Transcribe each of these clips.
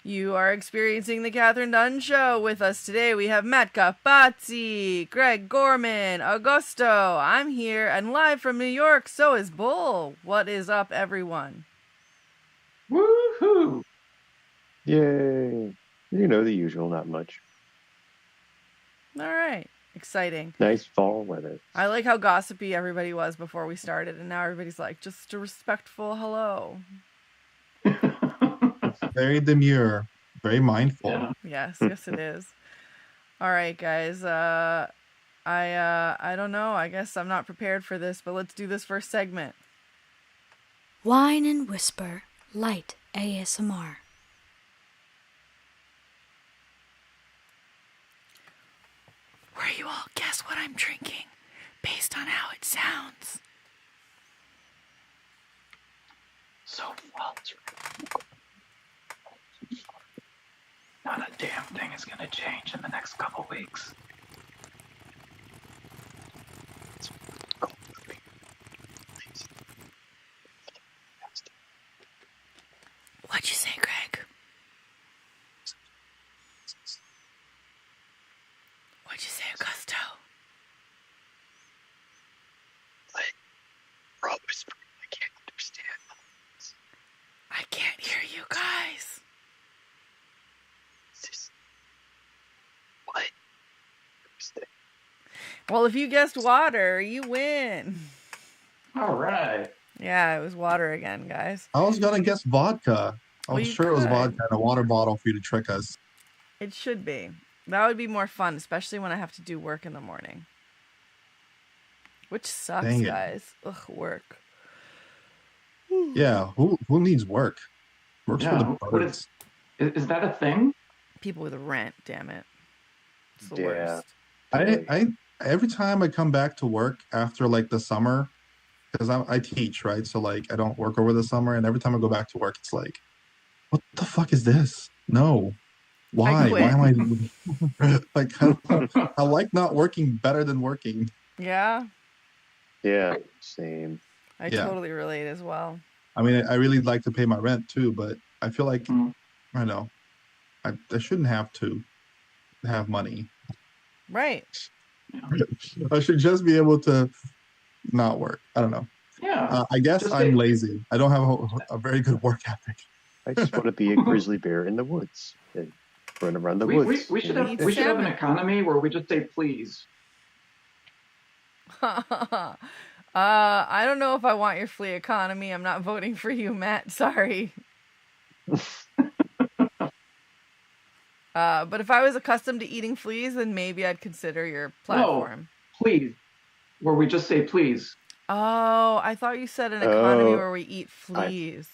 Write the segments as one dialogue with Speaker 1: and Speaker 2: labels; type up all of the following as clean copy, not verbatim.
Speaker 1: You are experiencing the Kathryn Dunn Show. With us today, we have Matt Capazzi, Greg Gorman, Augusto. I'm here and live from New York. So is Bull. What is up, everyone?
Speaker 2: Woohoo!
Speaker 3: Yay. You know, the usual, not much.
Speaker 1: All right. Exciting.
Speaker 3: Nice fall weather.
Speaker 1: I like how gossipy everybody was before we started, and now everybody's like, just a respectful hello.
Speaker 4: Very demure, very mindful.
Speaker 2: Yeah.
Speaker 1: Yes, it is. All right, guys. I don't know. I guess I'm not prepared for this, but let's do this first segment.
Speaker 5: Whine and Whisper Light ASMR.
Speaker 1: Where you all guess what I'm drinking based on how it sounds.
Speaker 2: So false. Not a damn thing is gonna change in the next couple weeks.
Speaker 1: What'd you say, Greg? What'd you say, Augusto?
Speaker 3: Rob whispering. I can't understand.
Speaker 1: I can't hear you guys.
Speaker 3: What?
Speaker 1: Well, if you guessed water, you win.
Speaker 2: All right.
Speaker 1: Yeah, it was water again, guys.
Speaker 4: I was gonna guess vodka. I was
Speaker 1: you
Speaker 4: sure it was
Speaker 1: could.
Speaker 4: vodka in a water bottle for you to trick us.
Speaker 1: It should be. That would be more fun, especially when I have to do work in the morning. Which sucks,
Speaker 4: Dang it.
Speaker 1: guys. Ugh, work.
Speaker 4: Yeah, who needs work? Works for
Speaker 2: Yeah,
Speaker 4: the
Speaker 2: what
Speaker 4: birds.
Speaker 2: is that a thing?
Speaker 1: People with rent, damn it. It's the
Speaker 3: Yeah.
Speaker 1: worst.
Speaker 4: I every time I come back to work after like the summer, because I teach, right? So like I don't work over the summer, and every time I go back to work, it's like, what the fuck is this? No. Why?
Speaker 1: quit.
Speaker 4: Why am I like I like not working better than working.
Speaker 1: Yeah,
Speaker 3: Yeah, same.
Speaker 1: I
Speaker 4: Yeah.
Speaker 1: totally relate as well.
Speaker 4: I mean, I really like to pay my rent too, but I feel like
Speaker 2: Mm.
Speaker 4: I know I shouldn't have to have money.
Speaker 1: Right.
Speaker 4: I should just be able to not work. I don't know.
Speaker 2: Yeah.
Speaker 4: I guess
Speaker 2: Just
Speaker 4: I'm
Speaker 2: say-
Speaker 4: lazy. I don't have a very good work ethic.
Speaker 3: I just want to be a grizzly bear in the woods and run around the woods.
Speaker 2: We should
Speaker 1: We
Speaker 2: have
Speaker 1: need
Speaker 2: we should have an
Speaker 1: salmon.
Speaker 2: economy where we just say please.
Speaker 1: I don't know if I want your flea economy. I'm not voting for you, Matt. Sorry. But if I was accustomed to eating fleas, then maybe I'd consider your platform.
Speaker 2: Please. Where we just say please.
Speaker 1: Oh, I thought you said an economy
Speaker 3: Oh,
Speaker 1: where we eat fleas.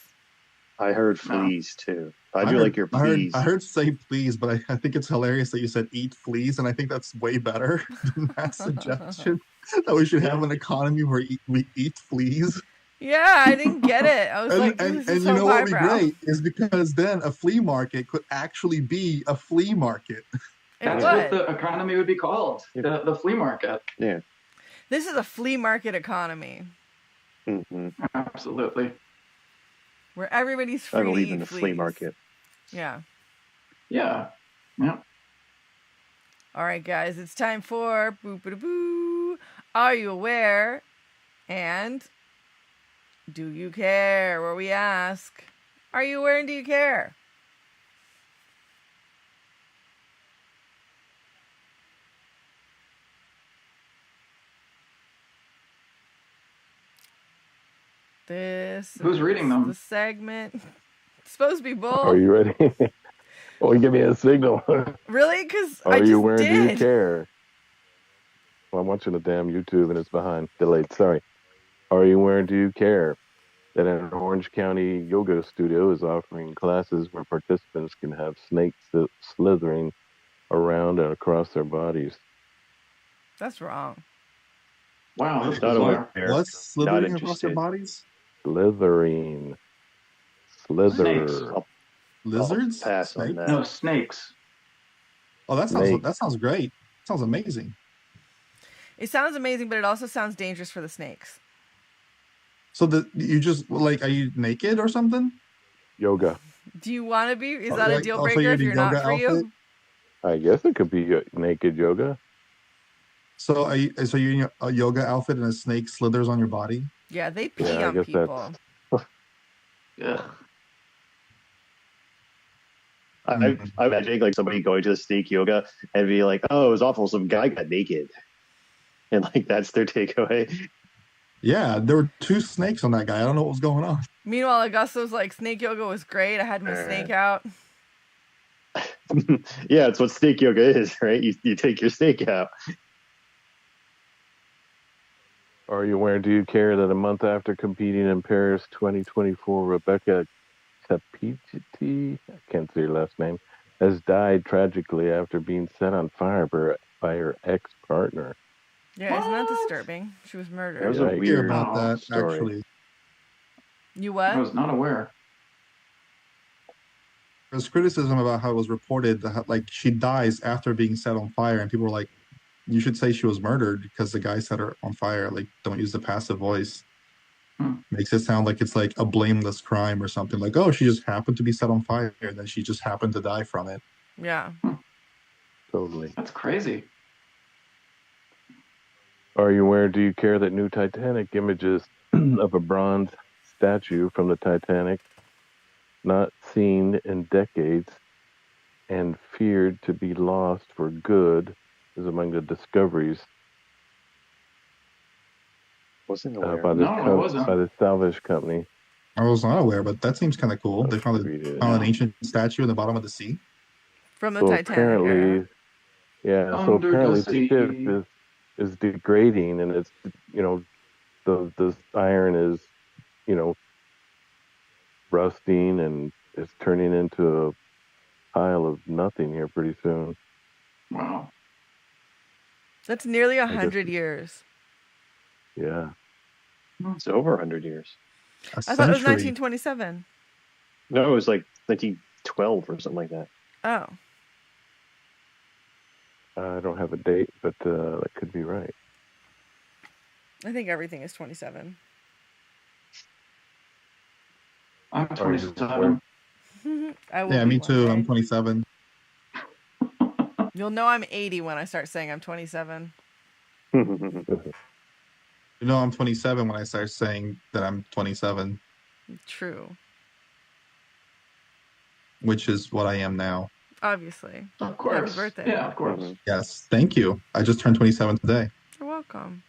Speaker 3: I heard
Speaker 2: No.
Speaker 3: fleas too. I do like your
Speaker 4: I heard,
Speaker 3: please.
Speaker 4: I heard say please, but I think it's hilarious that you said eat fleas, and I think that's way better than that suggestion. That we should have an economy where we eat fleas.
Speaker 1: Yeah, I didn't get it. I was
Speaker 4: And,
Speaker 1: like,
Speaker 4: and,
Speaker 1: this
Speaker 4: and
Speaker 1: is
Speaker 4: you
Speaker 1: so
Speaker 4: know what would be
Speaker 1: highbrow.
Speaker 4: great is because then a flea market could actually be a flea market.
Speaker 1: It
Speaker 2: That's
Speaker 1: would.
Speaker 2: what the economy would be called. The flea market.
Speaker 3: Yeah.
Speaker 1: This is a flea market economy
Speaker 3: Hmm.
Speaker 2: Absolutely.
Speaker 1: where everybody's
Speaker 3: I
Speaker 1: free to
Speaker 3: believe
Speaker 1: eat
Speaker 3: in the
Speaker 1: fleas.
Speaker 3: flea market.
Speaker 1: Yeah.
Speaker 2: Yeah. Yeah.
Speaker 1: All right, guys, it's time for boo. Are you aware? And do you care? Where we ask, are you aware and do you care? This
Speaker 2: Who's
Speaker 1: is
Speaker 2: reading them?
Speaker 1: the segment. It's supposed to be Bull.
Speaker 6: Are you ready? Well, give me a signal.
Speaker 1: Really? Because I
Speaker 6: Are
Speaker 1: just
Speaker 6: you wearing Do You
Speaker 1: did.
Speaker 6: Care? Well, I'm watching the damn YouTube and it's behind. Delayed. Sorry. Are you wearing Do You Care? That an Orange County yoga studio is offering classes where participants can have snakes slithering around and across their bodies.
Speaker 1: That's wrong.
Speaker 2: Wow, that's
Speaker 3: Not
Speaker 2: bizarre.
Speaker 3: aware.
Speaker 4: What's slithering across their
Speaker 3: interested.
Speaker 4: bodies?
Speaker 6: Slithering. Slither.
Speaker 2: Snakes.
Speaker 4: Lizards?
Speaker 3: Pass on
Speaker 4: Snake?
Speaker 3: that.
Speaker 2: No, snakes.
Speaker 4: Oh, that
Speaker 6: Snakes.
Speaker 4: sounds great. Sounds amazing.
Speaker 1: It sounds amazing, but it also sounds dangerous for the snakes.
Speaker 4: So you just like, are you naked or something?
Speaker 6: Yoga.
Speaker 1: Do you want to be? Is
Speaker 4: Oh,
Speaker 1: that a
Speaker 4: like,
Speaker 1: deal
Speaker 4: oh, so
Speaker 1: breaker
Speaker 4: you're
Speaker 1: if
Speaker 4: in a
Speaker 1: you're not
Speaker 4: yoga
Speaker 1: for
Speaker 4: outfit?
Speaker 1: you?
Speaker 6: I guess it could be naked yoga.
Speaker 4: So you're in a yoga outfit and a snake slithers on your body?
Speaker 1: Yeah, they pee
Speaker 6: Yeah, I
Speaker 1: on
Speaker 6: guess
Speaker 1: people.
Speaker 2: Yeah.
Speaker 3: I'm
Speaker 4: Mm.
Speaker 3: imagining like somebody going to the snake yoga and be like, "Oh, it was awful. Some guy got naked," and like that's their takeaway.
Speaker 4: Yeah, there were two snakes on that guy. I don't know what was going on.
Speaker 1: Meanwhile, Augusto's like, snake yoga was great. I had my snake out.
Speaker 3: Yeah, it's what snake yoga is, right? You take your snake out.
Speaker 6: Are you aware? Do you care that a month after competing in Paris 2024, Rebecca Capazzi, I can't say her last name, has died tragically after being set on fire by her ex-partner?
Speaker 1: Yeah, isn't that
Speaker 2: What?
Speaker 1: disturbing? She was
Speaker 3: That
Speaker 1: murdered.
Speaker 3: was a
Speaker 6: Yikes.
Speaker 4: Hear
Speaker 3: weird
Speaker 4: about
Speaker 2: Oh,
Speaker 4: that
Speaker 3: story.
Speaker 4: actually.
Speaker 1: You
Speaker 2: I
Speaker 1: what?
Speaker 2: was not aware.
Speaker 4: There's criticism about how it was reported that like she dies after being set on fire, and people were like, "You should say she was murdered because the guy set her on fire." Like, don't use the passive voice.
Speaker 2: Hmm.
Speaker 4: Makes it sound like it's like a blameless crime or something. Like, oh, she just happened to be set on fire, and then she just happened to die from it.
Speaker 1: Yeah.
Speaker 6: Totally.
Speaker 2: That's crazy.
Speaker 6: Are you aware? Do you care that new Titanic images of a bronze statue from the Titanic, not seen in decades and feared to be lost for good, is among the discoveries
Speaker 3: Wasn't aware.
Speaker 6: by
Speaker 2: No, I wasn't.
Speaker 6: the salvage company?
Speaker 4: I was not aware, but that seems kind of cool. They found
Speaker 6: Read it.
Speaker 4: an ancient statue in the bottom of the sea.
Speaker 1: From the
Speaker 6: So
Speaker 1: Titanic era.
Speaker 6: apparently, yeah. So
Speaker 2: Under
Speaker 6: apparently,
Speaker 2: the
Speaker 6: the ship
Speaker 2: sea.
Speaker 6: is degrading, and it's the iron is rusting, and it's turning into a pile of nothing here pretty soon.
Speaker 2: Wow.
Speaker 1: That's nearly
Speaker 6: guess
Speaker 1: 100 years.
Speaker 6: Yeah.
Speaker 3: It's over 100 years.
Speaker 4: A
Speaker 1: I thought it was
Speaker 4: century.
Speaker 1: 1927.
Speaker 3: No, it was like 1912 or something like that.
Speaker 1: Oh.
Speaker 6: I don't have a date, but that could be right.
Speaker 1: I think everything is 27.
Speaker 2: I'm
Speaker 6: Are you
Speaker 2: 27.
Speaker 1: I will
Speaker 4: Yeah,
Speaker 1: be
Speaker 4: me
Speaker 1: one
Speaker 4: too.
Speaker 1: day.
Speaker 4: I'm 27.
Speaker 1: You'll know I'm 80 when I start saying I'm 27.
Speaker 4: You know, I'm 27 when I start saying that I'm 27,
Speaker 1: True.
Speaker 4: which is what I am now.
Speaker 1: Obviously.
Speaker 2: Of course.
Speaker 1: Happy birthday.
Speaker 2: Yeah, of course.
Speaker 3: Mhm.
Speaker 4: Yes, thank you. I just turned 27 today.
Speaker 1: You're welcome.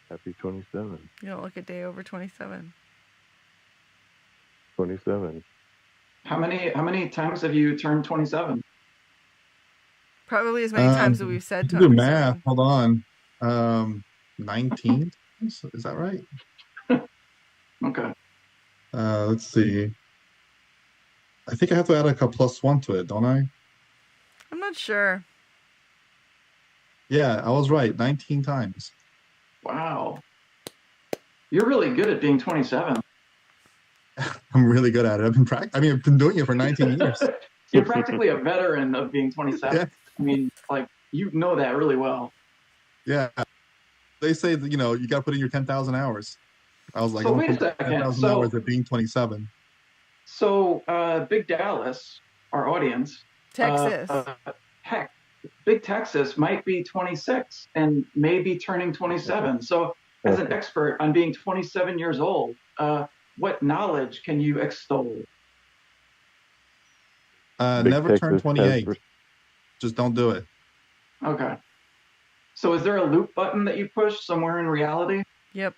Speaker 6: Happy 27.
Speaker 1: You don't look a day over 27.
Speaker 6: 27.
Speaker 2: How many times have you turned 27?
Speaker 1: Probably as many times as we've
Speaker 4: You
Speaker 1: said
Speaker 4: can do
Speaker 1: 27.
Speaker 4: math. Hold on. 19? Is that right?
Speaker 2: Okay.
Speaker 4: Let's see. I think I have to add like a +1 to it, don't I?
Speaker 1: I'm not sure.
Speaker 4: Yeah, I was right. 19 times.
Speaker 2: Wow. You're really good at being 27.
Speaker 4: I'm really good at it. I've been doing it for 19 years.
Speaker 2: You're practically a veteran of being 27.
Speaker 4: Yeah.
Speaker 2: I mean, like, you know that really well.
Speaker 4: Yeah. They say that, you got to put in your 10,000 hours. I was like,
Speaker 2: So
Speaker 4: I'm
Speaker 2: wait a
Speaker 4: gonna put
Speaker 2: second.
Speaker 4: 10,000 hours at being 27.
Speaker 2: So, Big Dallas, our audience,
Speaker 1: Texas.
Speaker 2: heck, Big Texas might be 26 and maybe turning 27. So, as an expert on being 27 years old, what knowledge can you extol?
Speaker 4: Never turn
Speaker 6: Texas
Speaker 4: 28.
Speaker 6: has-
Speaker 4: Just don't do it.
Speaker 2: Okay. So, is there a loop button that you push somewhere in reality?
Speaker 1: Yep.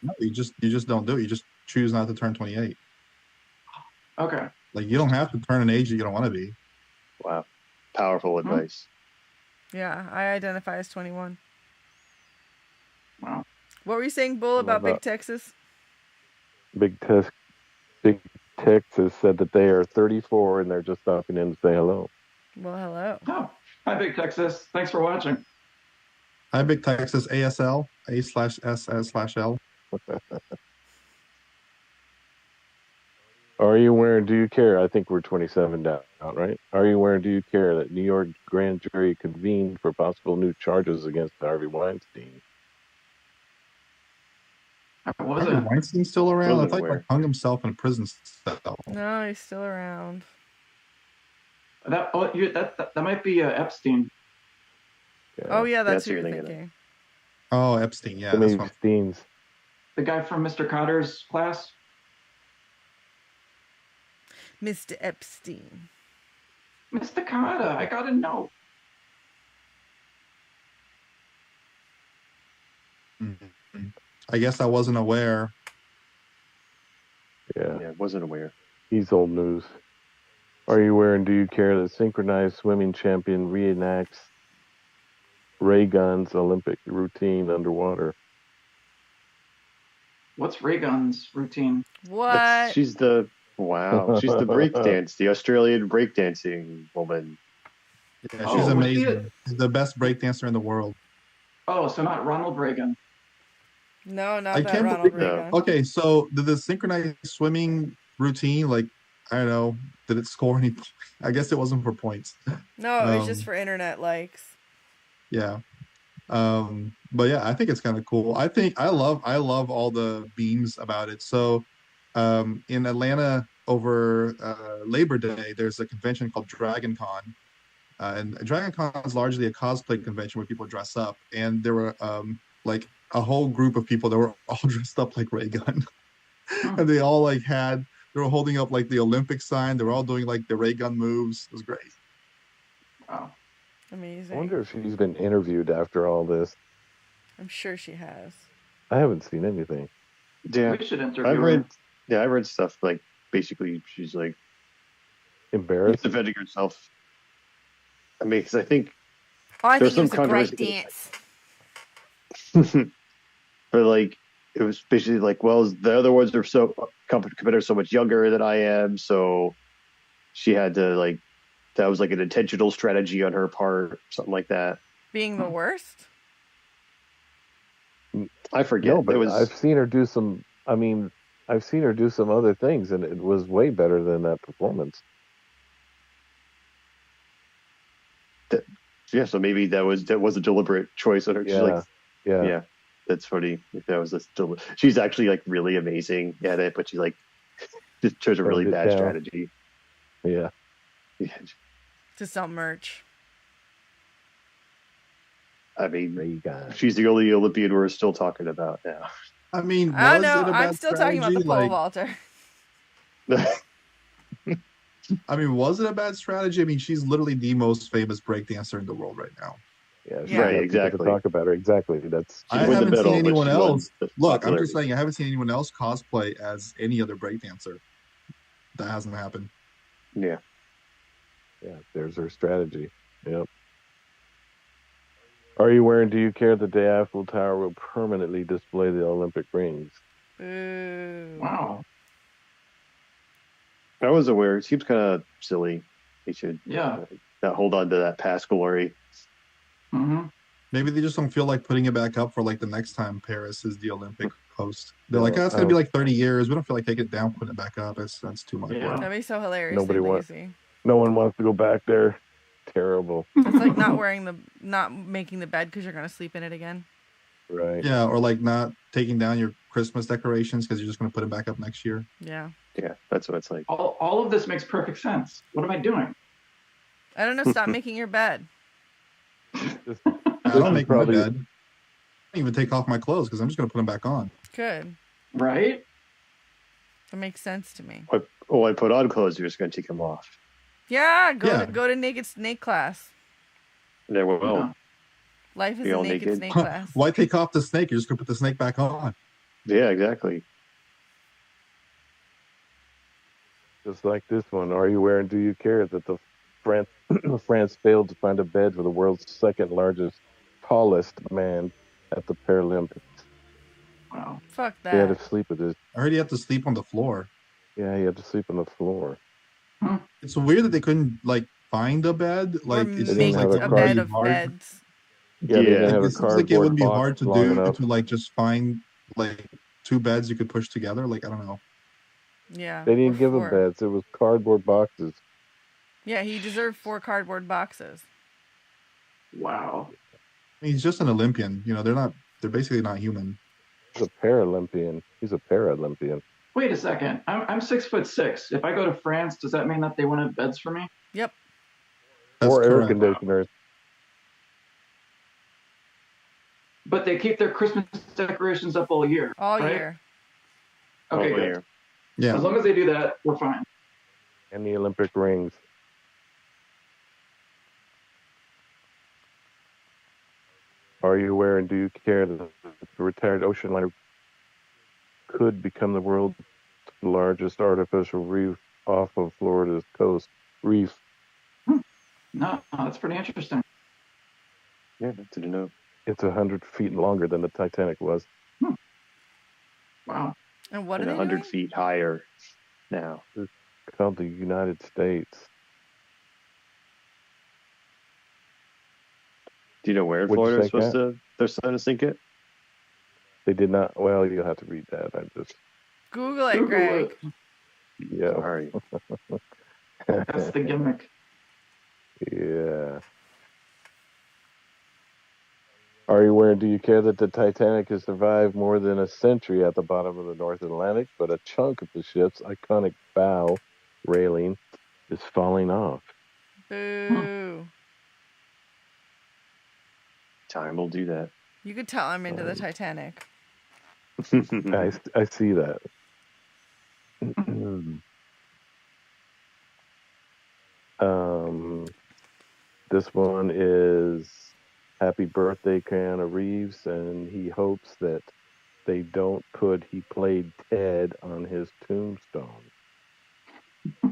Speaker 4: No, you just don't do it. You just choose not to turn 28.
Speaker 2: Okay.
Speaker 4: Like, you don't have to turn an age that you don't want to be.
Speaker 3: Wow. Powerful advice.
Speaker 1: Yeah, I identify as 21.
Speaker 2: Wow.
Speaker 1: What were you saying, Bull,
Speaker 6: I
Speaker 1: about
Speaker 6: love
Speaker 1: Big
Speaker 6: that.
Speaker 1: Texas?
Speaker 6: Big Texas said that they are 34 and they're just stopping in to say hello.
Speaker 1: Well, hello.
Speaker 2: Oh, hi, Big Texas. Thanks for watching.
Speaker 4: Hi, Big Texas ASL, A/SS/L.
Speaker 6: Are you aware? Do you care? I think we're 27 down, right? Are you aware? Do you care that New York grand jury convened for possible new charges against Harvey Weinstein?
Speaker 2: I
Speaker 4: Harvey
Speaker 2: wasn't.
Speaker 4: Weinstein still around? I
Speaker 3: Wasn't
Speaker 4: thought he like
Speaker 3: aware.
Speaker 4: hung himself in a prison cell.
Speaker 1: No, he's still around.
Speaker 2: That might be Epstein.
Speaker 1: Oh yeah, that's
Speaker 3: That's
Speaker 1: who
Speaker 3: who
Speaker 1: you're
Speaker 3: you're thinking of.
Speaker 1: thinking.
Speaker 4: Oh, Epstein. Yeah,
Speaker 6: So
Speaker 4: that's
Speaker 6: many
Speaker 4: one.
Speaker 6: Steens.
Speaker 2: The guy from Mr. Cotter's class.
Speaker 1: Mr. Epstein.
Speaker 2: Mr. Cotter, I gotta know.
Speaker 4: I guess I wasn't aware.
Speaker 3: Yeah, wasn't aware.
Speaker 6: He's old news. Are you aware and do you care that synchronized swimming champion reenacts ray guns Olympic routine underwater?
Speaker 2: What's Raygun's routine?
Speaker 1: What?
Speaker 3: She's the breakdance, the Australian breakdancing woman.
Speaker 4: Yeah,
Speaker 2: Oh,
Speaker 4: she's
Speaker 2: was she
Speaker 4: amazing. She's the best breakdancer in the world.
Speaker 2: Oh, so not Ronald Reagan.
Speaker 1: No, not
Speaker 4: I
Speaker 1: that
Speaker 4: can't
Speaker 1: Ronald
Speaker 3: believe-
Speaker 1: Reagan.
Speaker 4: Okay, so did the synchronized swimming routine, like, I don't know, did it score any? I guess it wasn't for points.
Speaker 1: No, it was just for internet likes.
Speaker 4: Yeah. But yeah, I think it's kind of cool. I love all the memes about it. So in Atlanta over Labor Day, there's a convention called Dragon Con. And Dragon Con is largely a cosplay convention where people dress up. And there were like a whole group of people that were all dressed up like Ray Gun. And they all they were holding up like the Olympic sign. They were all doing like the Ray Gun moves. It was great.
Speaker 2: Wow.
Speaker 1: Amazing.
Speaker 6: I wonder if she's been interviewed after all this.
Speaker 1: I'm sure she has.
Speaker 6: I haven't seen anything.
Speaker 3: Yeah,
Speaker 2: We should interview
Speaker 3: I read stuff like basically she's like
Speaker 6: Embarrassed?
Speaker 3: defending herself. I mean, because I think,
Speaker 1: Oh, I
Speaker 3: There's
Speaker 1: think it was
Speaker 3: some
Speaker 1: a great
Speaker 3: controversy.
Speaker 1: dance.
Speaker 3: but like it was basically like, well, the other ones are competitors so much younger than I am, so she had to that was like an intentional strategy on her part, something like that.
Speaker 1: Being the worst?
Speaker 3: I forget.
Speaker 6: No, but
Speaker 3: it was
Speaker 6: I've seen her do some. I mean, I've seen her do some other things, and it was way better than that performance.
Speaker 3: yeah. So maybe that was a deliberate choice on her. She's like,
Speaker 6: Yeah.
Speaker 3: yeah, that's funny. If that was she's actually like really amazing at it, but she just chose a really
Speaker 6: Toned it
Speaker 3: bad
Speaker 6: down.
Speaker 3: strategy.
Speaker 6: Yeah.
Speaker 3: Yeah.
Speaker 1: To sell merch.
Speaker 3: I mean,
Speaker 6: Ray gun.
Speaker 3: she's the only Olympian we're still talking about now.
Speaker 4: I mean,
Speaker 1: I
Speaker 4: was
Speaker 1: know.
Speaker 4: it a
Speaker 1: I'm
Speaker 4: bad
Speaker 1: still talking about the
Speaker 4: strategy?
Speaker 1: pole vaulter.
Speaker 4: I mean, was it a bad strategy? I mean, she's literally the most famous breakdancer in the world right now.
Speaker 6: Yeah. She
Speaker 1: Yeah.
Speaker 6: got
Speaker 3: Right,
Speaker 6: people to
Speaker 3: exactly.
Speaker 6: talk about her. Exactly. That's.
Speaker 3: She
Speaker 4: I
Speaker 3: won the
Speaker 4: haven't
Speaker 3: medal,
Speaker 4: seen
Speaker 3: but
Speaker 4: anyone
Speaker 3: she won
Speaker 4: else.
Speaker 3: the
Speaker 4: Look, I'm
Speaker 3: popularity.
Speaker 4: just saying, I haven't seen anyone else cosplay as any other breakdancer. That hasn't happened.
Speaker 3: Yeah.
Speaker 6: Yeah. There's her strategy. Yep. Are you aware and do you care that the Eiffel Tower will permanently display the Olympic rings?
Speaker 1: Boo.
Speaker 2: Wow.
Speaker 3: I was aware. It seems kind of silly. They should
Speaker 2: Yeah.
Speaker 3: not hold on to that past glory.
Speaker 2: Mm-hmm.
Speaker 4: Maybe they just don't feel like putting it back up for like the next time Paris is the Olympic host. They're
Speaker 6: No,
Speaker 4: like, oh, it's
Speaker 6: I
Speaker 4: gonna be
Speaker 6: don't-
Speaker 4: like 30 years. We don't feel like taking it down, putting it back up. That's too much
Speaker 2: Yeah.
Speaker 4: work.
Speaker 1: That'd be so hilariously
Speaker 6: Nobody wants-
Speaker 1: lazy.
Speaker 6: No one wants to go back there. Terrible.
Speaker 1: It's like not making the bed because you're gonna sleep in it again.
Speaker 6: Right.
Speaker 4: Yeah, or like not taking down your Christmas decorations because you're just gonna put it back up next year.
Speaker 1: Yeah.
Speaker 3: Yeah, that's what it's like.
Speaker 2: All of this makes perfect sense. What am I doing?
Speaker 1: I don't know. Stop making your bed.
Speaker 6: Just-
Speaker 4: I
Speaker 6: This
Speaker 4: don't
Speaker 6: is
Speaker 4: make
Speaker 6: probably-
Speaker 4: my bed. I don't even take off my clothes because I'm just gonna put them back on.
Speaker 1: Good.
Speaker 2: Right?
Speaker 1: That makes sense to me.
Speaker 3: I put on clothes. You're just going to take them off.
Speaker 1: Yeah.
Speaker 4: Yeah.
Speaker 1: Go to naked snake class.
Speaker 3: And then, well,
Speaker 2: Yeah.
Speaker 1: Life is
Speaker 3: Be
Speaker 1: a
Speaker 3: all
Speaker 1: naked
Speaker 3: naked.
Speaker 1: snake class.
Speaker 4: Why take off the snake? You're just gonna put the snake back on.
Speaker 3: yeah, exactly.
Speaker 6: Just like this one. Are you aware and do you care that the France failed to find a bed for the world's second largest, tallest man at the Paralympics?
Speaker 2: Wow.
Speaker 1: Fuck
Speaker 6: He had
Speaker 1: that.
Speaker 6: to sleep with his.
Speaker 4: I heard you have to sleep on the floor.
Speaker 6: Yeah, he had to sleep on the floor.
Speaker 4: It's weird that they couldn't like find a bed. Like
Speaker 1: or
Speaker 4: it
Speaker 6: didn't
Speaker 1: make
Speaker 4: seems like
Speaker 6: have
Speaker 4: it
Speaker 1: a
Speaker 4: would
Speaker 1: bed
Speaker 4: be
Speaker 1: of
Speaker 4: hard.
Speaker 1: beds.
Speaker 6: Yeah, they
Speaker 3: Yeah.
Speaker 6: didn't have
Speaker 4: It
Speaker 6: a
Speaker 4: seems like it
Speaker 6: cardboard
Speaker 4: would be
Speaker 6: box
Speaker 4: hard to
Speaker 6: long
Speaker 4: do
Speaker 6: enough.
Speaker 4: to like just find like two beds you could push together. Like I don't know.
Speaker 1: Yeah.
Speaker 6: They didn't
Speaker 1: or
Speaker 6: give him
Speaker 1: four.
Speaker 6: beds. It was cardboard boxes.
Speaker 1: Yeah, he deserved 4 cardboard boxes.
Speaker 2: Wow.
Speaker 4: I mean, he's just an Olympian. You know, they're basically not human.
Speaker 6: He's a Paralympian. He's a Paralympian.
Speaker 2: Wait a second. I'm 6'6". If I go to France, does that mean that they won't have beds for me?
Speaker 1: Yep.
Speaker 4: That's
Speaker 6: Or air
Speaker 4: correct.
Speaker 6: conditioners.
Speaker 2: But they keep their Christmas decorations up all year.
Speaker 1: All
Speaker 2: right?
Speaker 1: year.
Speaker 2: Okay,
Speaker 3: Oh,
Speaker 2: good.
Speaker 3: here.
Speaker 4: Yeah.
Speaker 2: As long as they do that, we're fine.
Speaker 6: And the Olympic rings. Are you aware and do you care that the retired ocean liner could become the world's largest artificial reef off of Florida's coast? Reef.
Speaker 2: No, that's pretty interesting.
Speaker 3: Yeah, that's good to know.
Speaker 6: It's 100 feet longer than the Titanic was.
Speaker 2: Wow.
Speaker 1: And what
Speaker 3: And
Speaker 1: are they
Speaker 3: 100
Speaker 1: doing?
Speaker 3: feet higher now.
Speaker 6: It's called the United States.
Speaker 3: Do you know where in
Speaker 6: What'd you
Speaker 3: Florida is
Speaker 6: say,
Speaker 3: supposed
Speaker 6: Kat?
Speaker 3: to they're starting to sink it?
Speaker 6: They did not. Well, you'll have to read that. I just.
Speaker 1: Google it,
Speaker 2: Google
Speaker 1: Greg.
Speaker 2: it.
Speaker 6: Yeah.
Speaker 3: Sorry.
Speaker 2: That's the gimmick.
Speaker 6: Yeah. Are you aware, do you care that the Titanic has survived more than a century at the bottom of the North Atlantic, but a chunk of the ship's iconic bow railing is falling off?
Speaker 1: Boo.
Speaker 3: Time will do that.
Speaker 1: You could tell I'm into the Titanic.
Speaker 6: I see that. This one is Happy Birthday, Keanu Reeves, and he hopes that they don't put he played Ted on his tombstone. Is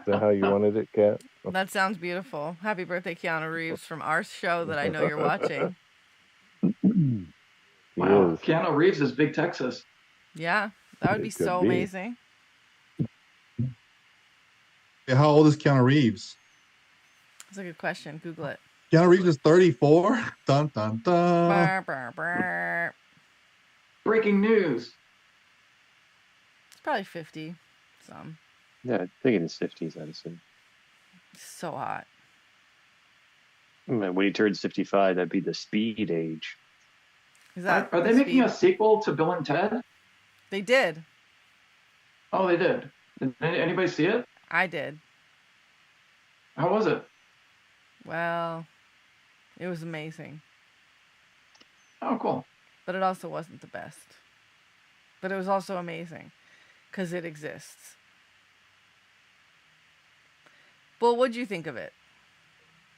Speaker 6: that how you wanted it, Kat?
Speaker 1: That sounds beautiful. Happy birthday, Keanu Reeves, from our show that I know you're watching.
Speaker 6: He
Speaker 2: Wow.
Speaker 6: is.
Speaker 2: Keanu Reeves is Big Texas.
Speaker 1: Yeah, that would be
Speaker 6: It could
Speaker 1: so
Speaker 6: be.
Speaker 1: amazing.
Speaker 4: Yeah, how old is Keanu Reeves?
Speaker 1: That's a good question. Google it.
Speaker 4: Keanu Reeves is 34. Dun dun dun.
Speaker 1: Brr, brr, brr.
Speaker 2: Breaking news.
Speaker 1: It's probably 50. Some.
Speaker 3: Yeah, I think in his 50s, I'd assume.
Speaker 1: So hot.
Speaker 3: And when he turns 55, that'd be the speed age.
Speaker 1: Is
Speaker 2: Are
Speaker 1: that
Speaker 2: they
Speaker 1: the
Speaker 2: making a
Speaker 1: speed?
Speaker 2: sequel to Bill and Ted?
Speaker 1: They did.
Speaker 2: Oh, they did. Did anybody see it?
Speaker 1: I did.
Speaker 2: How was it?
Speaker 1: Well, it was amazing.
Speaker 2: Oh, cool.
Speaker 1: But it also wasn't the best. But it was also amazing. Because it exists. Well, what'd you think of it?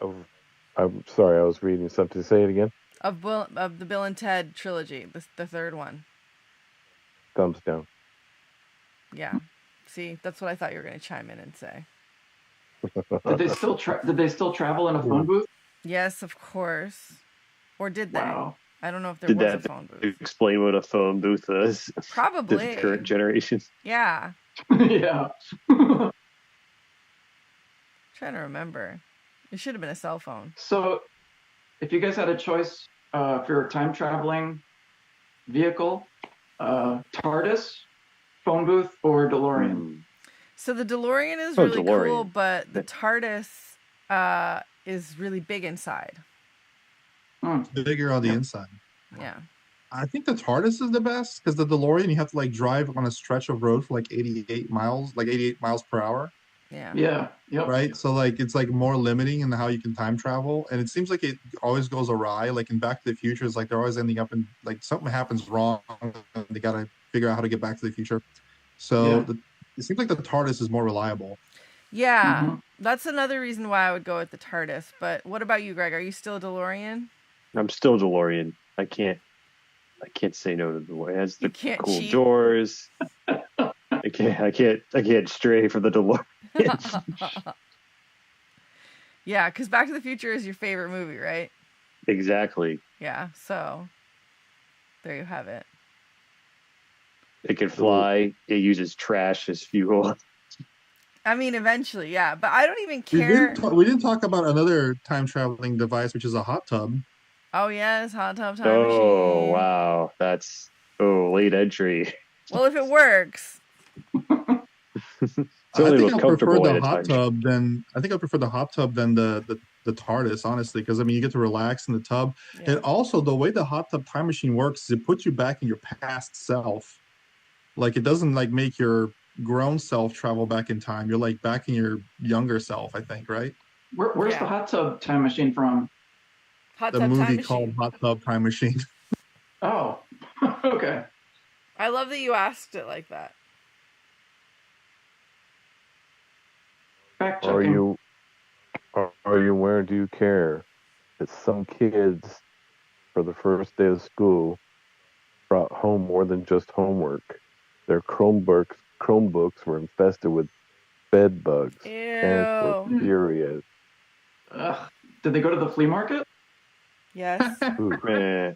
Speaker 6: Oh, I'm sorry, I was reading something. Say it again.
Speaker 1: Of the Bill and Ted trilogy, the third one.
Speaker 6: Thumbs down.
Speaker 1: Yeah. See, that's what I thought you were going to chime in and say.
Speaker 2: Did they still travel in a phone booth?
Speaker 1: Yes, of course. Or did they?
Speaker 2: Wow.
Speaker 1: I don't know if there
Speaker 3: Did
Speaker 1: was a
Speaker 3: that
Speaker 1: phone booth.
Speaker 3: explain what a phone booth is?
Speaker 1: Probably.
Speaker 3: The current generation.
Speaker 1: Yeah.
Speaker 2: Yeah.
Speaker 1: Trying to remember. It should have been a cell phone.
Speaker 2: So, if you guys had a choice for your time traveling vehicle, TARDIS, phone booth, or DeLorean?
Speaker 1: So the DeLorean is
Speaker 3: Oh,
Speaker 1: really cool,
Speaker 3: DeLorean.
Speaker 1: but the TARDIS is really big inside.
Speaker 4: Bigger on the inside.
Speaker 1: Yeah.
Speaker 4: I think the TARDIS is the best because the DeLorean you have to like drive on a stretch of road for like 88 miles per hour,
Speaker 1: Yeah.
Speaker 2: Yeah. Yep.
Speaker 4: right? So like it's like more limiting in how you can time travel, and it seems like it always goes awry. Like in Back to the Future, it's like they're always ending up in like something happens wrong, and they gotta figure out how to get back to the future. So
Speaker 2: Yeah.
Speaker 4: it seems like the TARDIS is more reliable.
Speaker 1: Yeah.
Speaker 2: Mhm.
Speaker 1: That's another reason why I would go with the TARDIS. But what about you, Greg? Are you still a DeLorean?
Speaker 3: I'm still DeLorean. I can't say no to the DeLorean. It has the
Speaker 1: You can't
Speaker 3: cool
Speaker 1: cheat.
Speaker 3: doors. I can't stray for the DeLorean.
Speaker 1: Yeah, because Back to the Future is your favorite movie, right?
Speaker 3: Exactly.
Speaker 1: Yeah. So there you have it.
Speaker 3: It can fly. It uses trash as fuel.
Speaker 1: I mean, eventually, yeah. But I don't even
Speaker 4: We
Speaker 1: care.
Speaker 4: didn't talk about another time traveling device, which is a hot tub.
Speaker 1: Oh, yes. Hot tub time
Speaker 3: Oh,
Speaker 1: machine.
Speaker 3: wow. That's late entry.
Speaker 1: Well, if it works.
Speaker 3: It's
Speaker 4: I
Speaker 3: only
Speaker 4: think
Speaker 3: look
Speaker 4: I prefer
Speaker 3: comfortable
Speaker 4: the
Speaker 3: in a
Speaker 4: hot
Speaker 3: time.
Speaker 4: tub than I think I prefer the hot tub than the TARDIS, honestly, because I mean you get to relax in the tub,
Speaker 1: Yeah.
Speaker 4: and also the way the hot tub time machine works is it puts you back in your past self. Like it doesn't like make your grown self travel back in time. You're like back in your younger self, I think, right?
Speaker 2: Where's the
Speaker 1: Yeah.
Speaker 2: hot tub time machine from?
Speaker 1: Hot
Speaker 4: The
Speaker 1: tub time
Speaker 4: movie called
Speaker 1: machine.
Speaker 4: Hot Tub Time Machine.
Speaker 2: Oh, okay.
Speaker 1: I love that you asked it like that.
Speaker 2: Fact
Speaker 6: Are
Speaker 2: checking.
Speaker 6: you are you aware? Do you care that some kids, for the first day of school, brought home more than just homework? Their Chromebooks were infested with bed bugs. Parents were
Speaker 1: Ew.
Speaker 6: furious.
Speaker 2: Ugh. Did they go to the flea market?
Speaker 1: Yes.
Speaker 6: Ooh.
Speaker 3: Eh,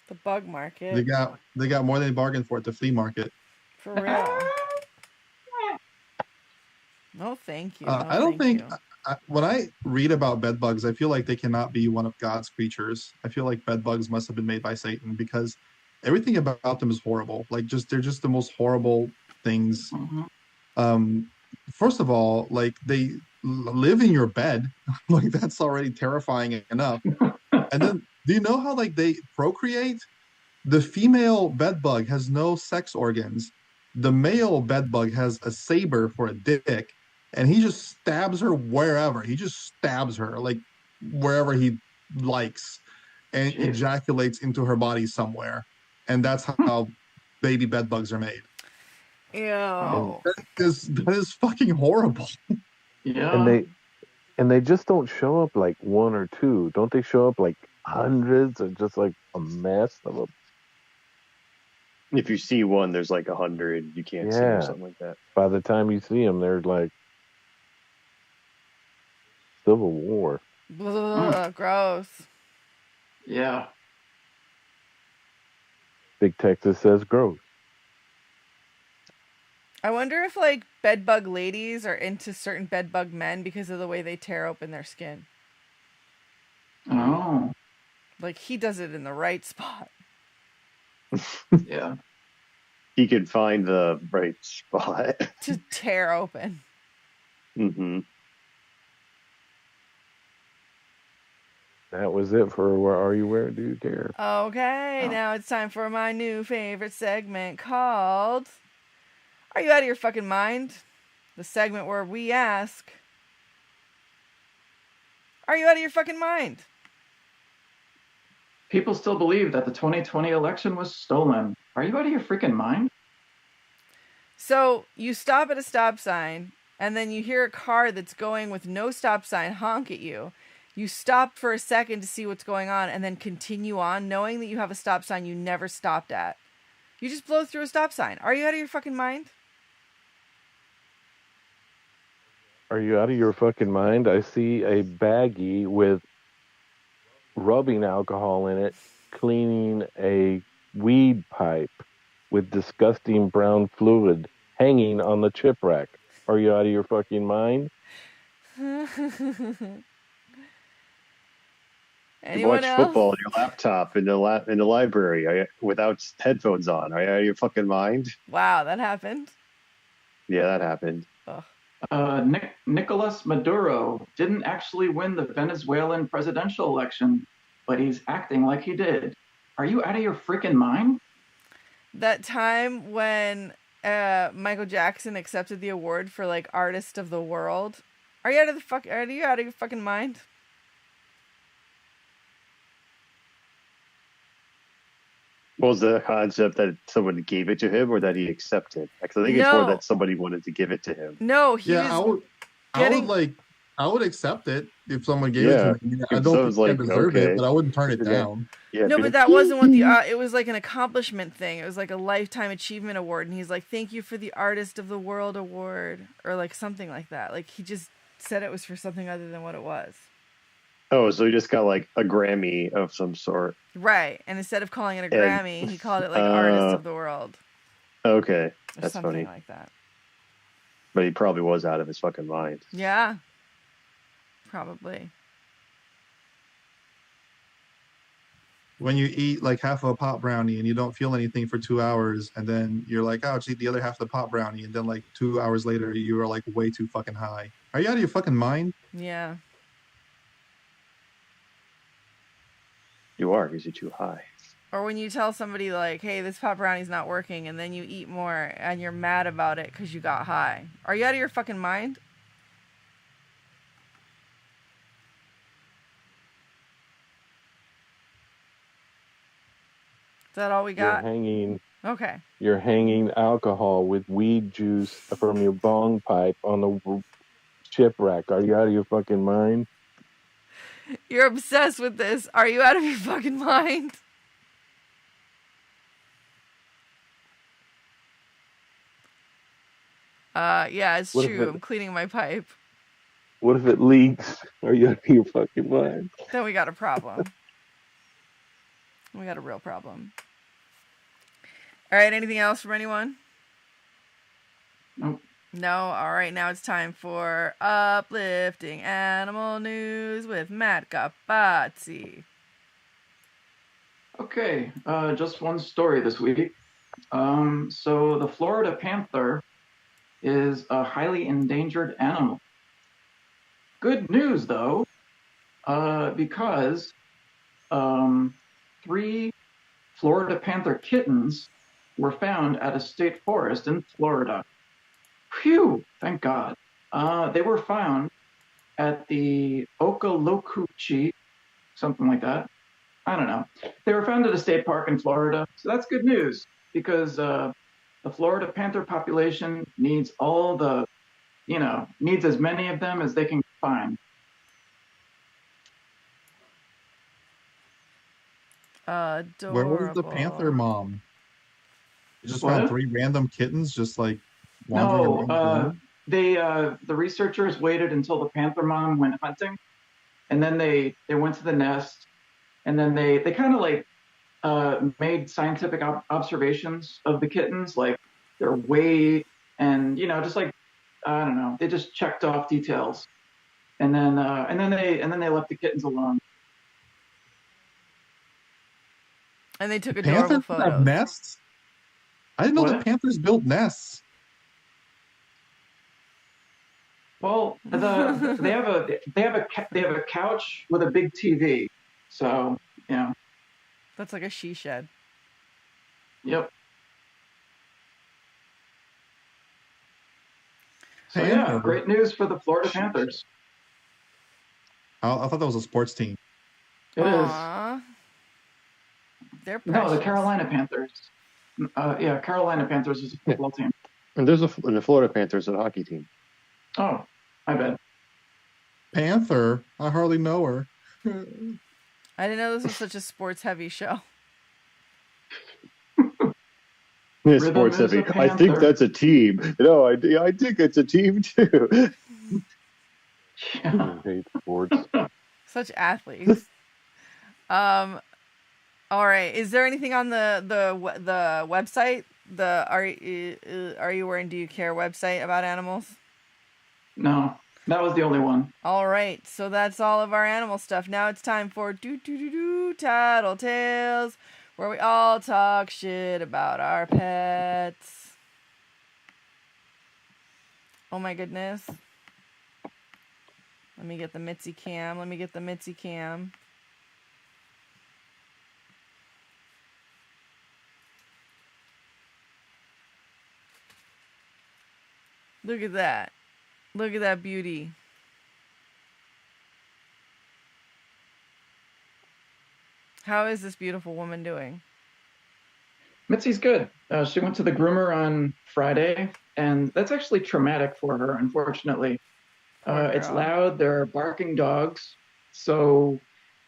Speaker 1: The bug
Speaker 4: They
Speaker 1: market.
Speaker 4: got more than they bargained for at the flea market.
Speaker 1: For real. No, thank you. No,
Speaker 4: I don't
Speaker 1: thank
Speaker 4: think
Speaker 1: you.
Speaker 4: when I read about bed bugs, I feel like they cannot be one of God's creatures. I feel like bed bugs must have been made by Satan because everything about them is horrible. Like they're just the most horrible things.
Speaker 2: Mhm.
Speaker 4: Um, First of all, like they live in your bed, like that's already terrifying enough. And then do you know how like they procreate? The female bed bug has no sex organs. The male bed bug has a saber for a dick, and he just stabs her wherever. He just stabs her like wherever he likes, and
Speaker 2: Jesus.
Speaker 4: ejaculates into her body somewhere. And that's how baby bed bugs are made.
Speaker 1: Ew.
Speaker 2: Oh.
Speaker 4: That is fucking horrible.
Speaker 2: Yeah.
Speaker 6: And they just don't show up like one or two. Don't they show up like hundreds or just like a mess of them?
Speaker 3: if you see one, there's like 100 you can't see or
Speaker 6: Yeah.
Speaker 3: something like that.
Speaker 6: By the time you see them, they're like Civil War.
Speaker 1: Blah, gross.
Speaker 2: Yeah.
Speaker 6: Big Texas says gross.
Speaker 1: I wonder if like bedbug ladies are into certain bedbug men because of the way they tear open their skin.
Speaker 2: Oh.
Speaker 1: Like he does it in the right spot.
Speaker 2: Yeah.
Speaker 3: He could find the right spot.
Speaker 1: To tear open.
Speaker 3: hmm
Speaker 6: That was it for Where Are You? Where Do You Care?
Speaker 1: Okay,
Speaker 2: Oh.
Speaker 1: now it's time for my new favorite segment called Are You Out of Your Fucking Mind? The segment where we ask, Are you out of your fucking mind?
Speaker 2: People still believe that the 2020 election was stolen. Are you out of your freaking mind?
Speaker 1: So you stop at a stop sign and then you hear a car that's going with no stop sign honk at you. You stop for a second to see what's going on and then continue on knowing that you have a stop sign you never stopped at. You just blow through a stop sign. Are you out of your fucking mind?
Speaker 6: Are you out of your fucking mind? I see a baggie with rubbing alcohol in it, cleaning a weed pipe with disgusting brown fluid hanging on the chip rack. Are you out of your fucking mind?
Speaker 3: You
Speaker 1: Anyone
Speaker 3: watch
Speaker 1: else?
Speaker 3: football on your laptop in the library without headphones on. Are you out of your fucking mind?
Speaker 1: Wow, that happened.
Speaker 3: Yeah, that happened.
Speaker 1: Ugh.
Speaker 2: Nicolas Maduro didn't actually win the Venezuelan presidential election, but he's acting like he did. Are you out of your freaking mind?
Speaker 1: That time when Michael Jackson accepted the award for like artist of the world. Are you out of your fucking mind?
Speaker 3: What was the concept that someone gave it to him or that he accepted? Because I think it's more
Speaker 1: No.
Speaker 3: that somebody wanted to give it to him.
Speaker 1: No, he
Speaker 4: Yeah,
Speaker 1: was
Speaker 4: I
Speaker 1: getting
Speaker 4: would I would accept it if someone gave it
Speaker 3: Yeah,
Speaker 4: to me. I
Speaker 3: if
Speaker 4: don't
Speaker 3: someone's
Speaker 4: think I
Speaker 3: like,
Speaker 4: deserve
Speaker 3: okay.
Speaker 4: it, but I wouldn't turn it
Speaker 3: Yeah.
Speaker 4: down.
Speaker 3: Yeah,
Speaker 1: No,
Speaker 3: be
Speaker 1: but
Speaker 3: like,
Speaker 1: that wasn't what the it was like an accomplishment thing. It was like a lifetime achievement award and he's like, "Thank you for the artist of the world award," or like something like that. Like he just said it was for something other than what it was.
Speaker 3: oh, so he just got like a Grammy of some sort.
Speaker 1: Right. And instead of calling it a
Speaker 3: And-
Speaker 1: Grammy, he called it like artist of the world
Speaker 3: Okay,
Speaker 1: or
Speaker 3: that's
Speaker 1: something
Speaker 3: funny.
Speaker 1: like that.
Speaker 3: But he probably was out of his fucking mind.
Speaker 1: Yeah. Probably.
Speaker 4: when you eat like half of a pot brownie and you don't feel anything for 2 hours, and then you're like, oh, just eat the other half of the pot brownie, and then like 2 hours later, you are like way too fucking high. Are you out of your fucking mind?
Speaker 1: Yeah.
Speaker 3: You are because you're too high.
Speaker 1: Or when you tell somebody like, hey, this pot brownie's not working, and then you eat more and you're mad about it because you got high. Are you out of your fucking mind? Is that all we got? Okay.
Speaker 6: You're hanging alcohol with weed juice from your bong pipe on the shipwreck. Are you out of your fucking mind?
Speaker 1: You're obsessed with this. Are you out of your fucking mind? Yeah, it's true. I'm cleaning my pipe.
Speaker 6: What if it leaks? Are you out of your fucking mind?
Speaker 1: Then we got a problem. We got a real problem. All right, anything else from anyone?
Speaker 2: Nope.
Speaker 1: No? All right, now it's time for Uplifting Animal News with Matt Capazzi.
Speaker 2: Okay, just one story this week. So the Florida panther is a highly endangered animal. Good news, though, because 3 Florida panther kittens were found at a state forest in Florida. Phew, thank God. They were found at the Okalokuchi, something like that. I don't know. They were found at a state park in Florida, so that's good news because the Florida panther population needs all the, needs as many of them as they can find.
Speaker 1: Adorable.
Speaker 4: Where was the panther mom? You just found 3 random kittens just like wandering around.
Speaker 2: The researchers waited until the panther mom went hunting, and then they went to the nest, and then they kind of like made scientific observations of the kittens, like their weight, and just like I don't know, they just checked off details, and then they left the kittens alone.
Speaker 1: And they took adorable
Speaker 4: Panthers
Speaker 1: photos.
Speaker 4: have nests? I didn't know that panthers built nests.
Speaker 2: Well, they have a couch with a big TV, so yeah.
Speaker 1: That's like a she shed.
Speaker 2: Yep. So yeah, great news for the Florida Panthers.
Speaker 4: I thought that was a sports team.
Speaker 2: It
Speaker 1: Aww.
Speaker 2: is.
Speaker 1: They're precious.
Speaker 2: No, the Carolina Panthers. Yeah, Carolina Panthers is a football team.
Speaker 3: And there's the Florida Panthers, a hockey team.
Speaker 2: Oh, I bet.
Speaker 4: Panther? I hardly know her.
Speaker 1: I didn't know this was such a sports-heavy show.
Speaker 3: Yeah, sports heavy. I think that's a team. No, I think it's a team too.
Speaker 2: Yeah.
Speaker 6: I hate sports.
Speaker 1: Such athletes. All right. Is there anything on the website? The Are You Where and Do You Care website about animals?
Speaker 2: No, that was the only one.
Speaker 1: All right. So that's all of our animal stuff. Now it's time for Tattle Tales, where we all talk shit about our pets. Oh my goodness. Let me get the Mitzi cam. Look at that. Look at that beauty. How is this beautiful woman doing?
Speaker 2: Mitzi's good. She went to the groomer on Friday, and that's actually traumatic for her, unfortunately. It's loud. There are barking dogs. So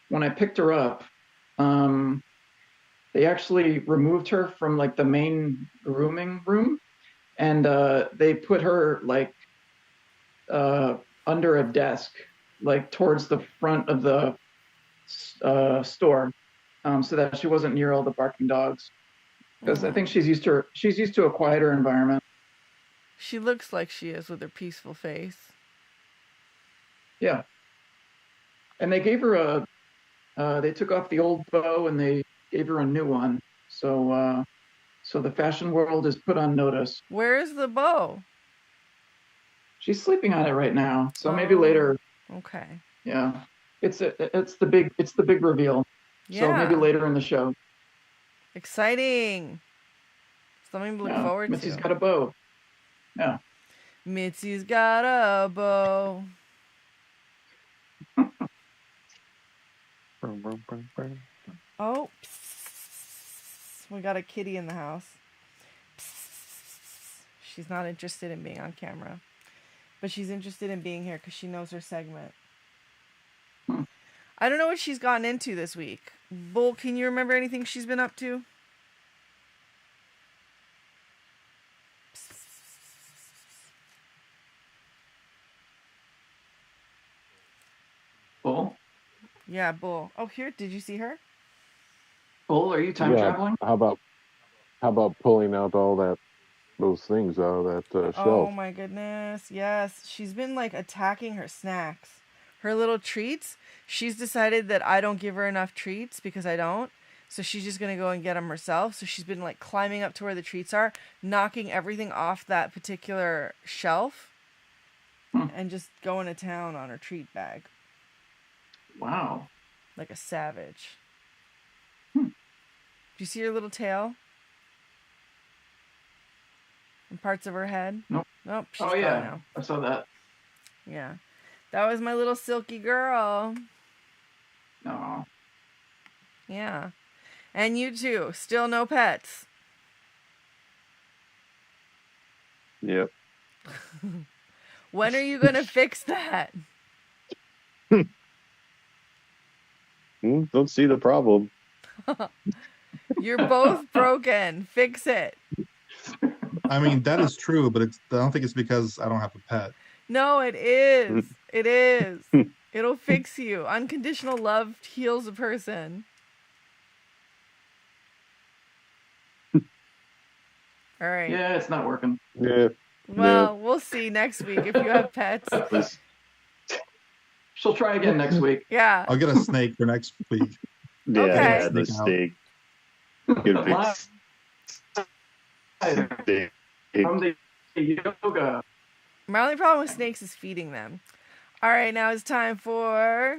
Speaker 2: when I picked her up, they actually removed her from like the main grooming room, and they put her like under a desk, like towards the front of the store, so that she wasn't near all the barking dogs. Because I think she's used to a quieter environment.
Speaker 1: She looks like she is with her peaceful face.
Speaker 2: Yeah. And they gave her They took off the old bow and they gave her a new one. So the fashion world is put on notice.
Speaker 1: Where's the bow?
Speaker 2: She's sleeping on it right now. So maybe
Speaker 1: Oh,
Speaker 2: later.
Speaker 1: Okay.
Speaker 2: Yeah, it's the big reveal.
Speaker 1: Yeah.
Speaker 2: So maybe later in the show.
Speaker 1: Exciting. Something to look
Speaker 2: Yeah,
Speaker 1: forward
Speaker 2: Mitzi's
Speaker 1: to.
Speaker 2: got a bow. Yeah.
Speaker 1: Mitzi's got a bow. Oh, psst. We got a kitty in the house. Psst. She's not interested in being on camera, but she's interested in being here because she knows her segment. I don't know what she's gotten into this week. Bull, can you remember anything she's been up to?
Speaker 2: Bull?
Speaker 1: Yeah, Bull. Oh, here, did you see her?
Speaker 2: Bull, are you time traveling?
Speaker 6: How about pulling out all those things out of that
Speaker 1: Oh
Speaker 6: shelf?
Speaker 1: my goodness. Yes, she's been like attacking her snacks. Her little treats. She's decided that I don't give her enough treats because I don't. So she's just going to go and get them herself. So she's been like climbing up to where the treats are, knocking everything off that particular shelf and just going to town on her treat bag.
Speaker 2: Wow.
Speaker 1: Like a savage. Do you see her little tail? And parts of her head?
Speaker 2: Nope.
Speaker 1: Nope. She's
Speaker 2: Oh
Speaker 1: gone
Speaker 2: yeah,
Speaker 1: now.
Speaker 2: I saw that.
Speaker 1: Yeah. That was my little silky girl.
Speaker 2: Oh.
Speaker 1: Yeah. And you too. Still no pets.
Speaker 3: Yep.
Speaker 1: When are you going to fix that?
Speaker 3: Don't see the problem.
Speaker 1: You're both broken. Fix it.
Speaker 4: I mean, that is true, but I don't think it's because I don't have a pet.
Speaker 1: No, it is. It is. It'll fix you. Unconditional love heals a person. All right.
Speaker 2: Yeah, it's not working.
Speaker 3: Yeah.
Speaker 1: Well, we'll see next week if you have pets.
Speaker 2: She'll try again next week.
Speaker 1: Yeah.
Speaker 4: I'll get a snake for next week.
Speaker 3: Yeah,
Speaker 1: Okay.
Speaker 3: yeah, the steak. Good fix.
Speaker 2: From the yoga.
Speaker 1: My only problem with snakes is feeding them. All right, now it's time for...